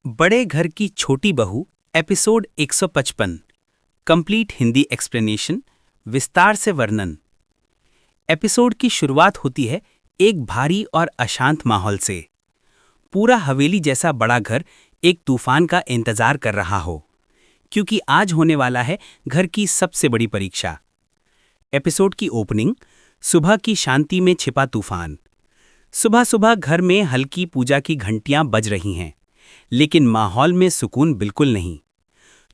बड़े घर की छोटी बहू एपिसोड 155। कंप्लीट हिंदी एक्सप्लेनेशन, विस्तार से वर्णन। एपिसोड की शुरुआत होती है एक भारी और अशांत माहौल से। पूरा हवेली जैसा बड़ा घर एक तूफान का इंतजार कर रहा हो, क्योंकि आज होने वाला है घर की सबसे बड़ी परीक्षा। एपिसोड की ओपनिंग, सुबह की शांति में छिपा तूफान। सुबह सुबह घर में हल्की पूजा की घंटियां बज रही हैं, लेकिन माहौल में सुकून बिल्कुल नहीं।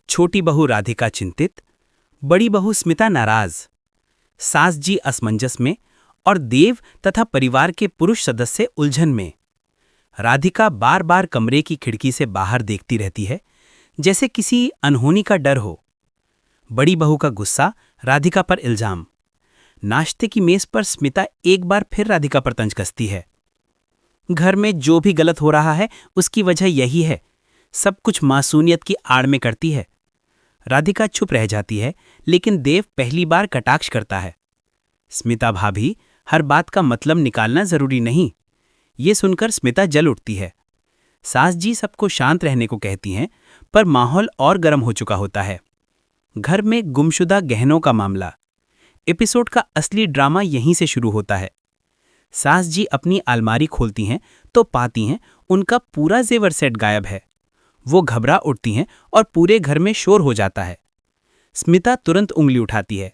छोटी बहू राधिका चिंतित, बड़ी बहू स्मिता नाराज, सास जी असमंजस में और देव तथा परिवार के पुरुष सदस्य उलझन में। राधिका बार बार कमरे की खिड़की से बाहर देखती रहती है, जैसे किसी अनहोनी का डर हो। बड़ी बहू का गुस्सा, राधिका पर इल्जाम। नाश्ते की मेज पर स्मिता एक बार फिर राधिका पर तंज कसती है। घर में जो भी गलत हो रहा है उसकी वजह यही है, सब कुछ मासूमियत की आड़ में करती है। राधिका चुप रह जाती है, लेकिन देव पहली बार कटाक्ष करता है। स्मिता भाभी, हर बात का मतलब निकालना जरूरी नहीं। ये सुनकर स्मिता जल उठती है। सास जी सबको शांत रहने को कहती हैं, पर माहौल और गर्म हो चुका होता है। घर में गुमशुदा गहनों का मामला। एपिसोड का असली ड्रामा यहीं से शुरू होता है। सास जी अपनी अलमारी खोलती हैं तो पाती हैं उनका पूरा जेवर सेट गायब है। वो घबरा उठती हैं और पूरे घर में शोर हो जाता है। स्मिता तुरंत उंगली उठाती है।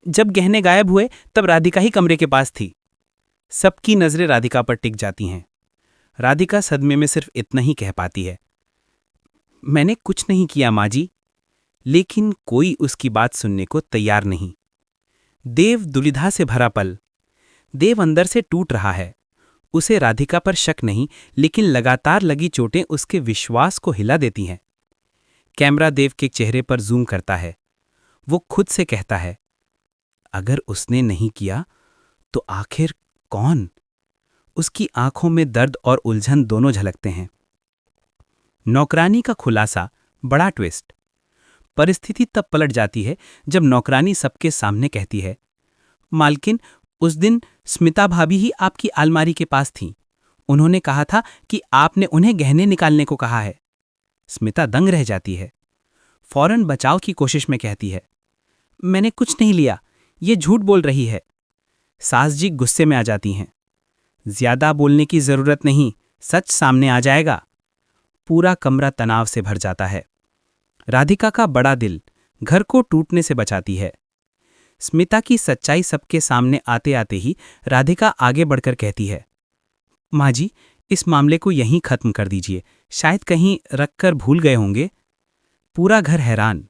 जब गहने गायब हुए तब राधिका ही कमरे के पास थी। सबकी नजरें राधिका पर टिक जाती हैं। राधिका सदमे में सिर्फ इतना ही कह पाती है, मैंने कुछ नहीं किया माँ जी। लेकिन कोई उसकी बात सुनने को तैयार नहीं। देव दुविधा से भरा पल। देव अंदर से टूट रहा है। उसे राधिका पर शक नहीं, लेकिन लगातार लगी चोटें उसके विश्वास को हिला देती हैं। कैमरा देव के चेहरे पर जूम करता है। वो खुद से कहता है, अगर उसने नहीं किया तो आखिर कौन? उसकी आंखों में दर्द और उलझन दोनों झलकते हैं। नौकरानी का खुलासा, बड़ा ट्विस्ट। परिस्थिति तब पलट जाती है जब नौकरानी सबके सामने कहती है, मालकिन, उस दिन स्मिता भाभी ही आपकी अलमारी के पास थीं। उन्होंने कहा था कि आपने उन्हें गहने निकालने को कहा है। स्मिता दंग रह जाती है। फौरन बचाव की कोशिश में कहती है, मैंने कुछ नहीं लिया, ये झूठ बोल रही है। सास जी गुस्से में आ जाती हैं। ज्यादा बोलने की जरूरत नहीं, सच सामने आ जाएगा। पूरा कमरा तनाव से भर जाता है। राधिका का बड़ा दिल घर को टूटने से बचाती है। स्मिता की सच्चाई सबके सामने आते आते ही राधिका आगे बढ़कर कहती है, माँ जी, इस मामले को यहीं खत्म कर दीजिए, शायद कहीं रखकर भूल गए होंगे। पूरा घर हैरान।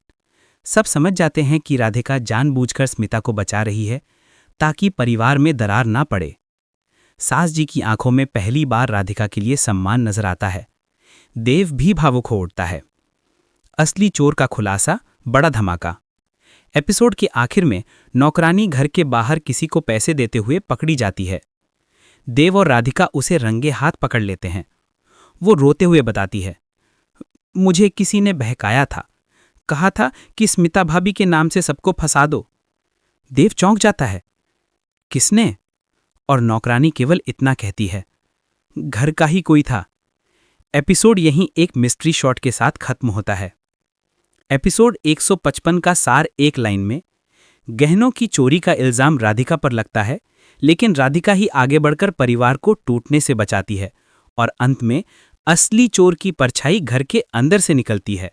सब समझ जाते हैं कि राधिका जानबूझकर स्मिता को बचा रही है, ताकि परिवार में दरार ना पड़े। सास जी की आंखों में पहली बार राधिका के लिए सम्मान नजर आता है। देव भी भावुक हो उठता है। असली चोर का खुलासा, बड़ा धमाका। एपिसोड के आखिर में नौकरानी घर के बाहर किसी को पैसे देते हुए पकड़ी जाती है। देव और राधिका उसे रंगे हाथ पकड़ लेते हैं। वो रोते हुए बताती है, मुझे किसी ने बहकाया था, कहा था कि स्मिता भाभी के नाम से सबको फंसा दो। देव चौंक जाता है, किसने? और नौकरानी केवल इतना कहती है, घर का ही कोई था। एपिसोड यहीं एक मिस्ट्री शॉट के साथ खत्म होता है। एपिसोड 155 का सार एक लाइन में, गहनों की चोरी का इल्जाम राधिका पर लगता है, लेकिन राधिका ही आगे बढ़कर परिवार को टूटने से बचाती है और अंत में असली चोर की परछाई घर के अंदर से निकलती है।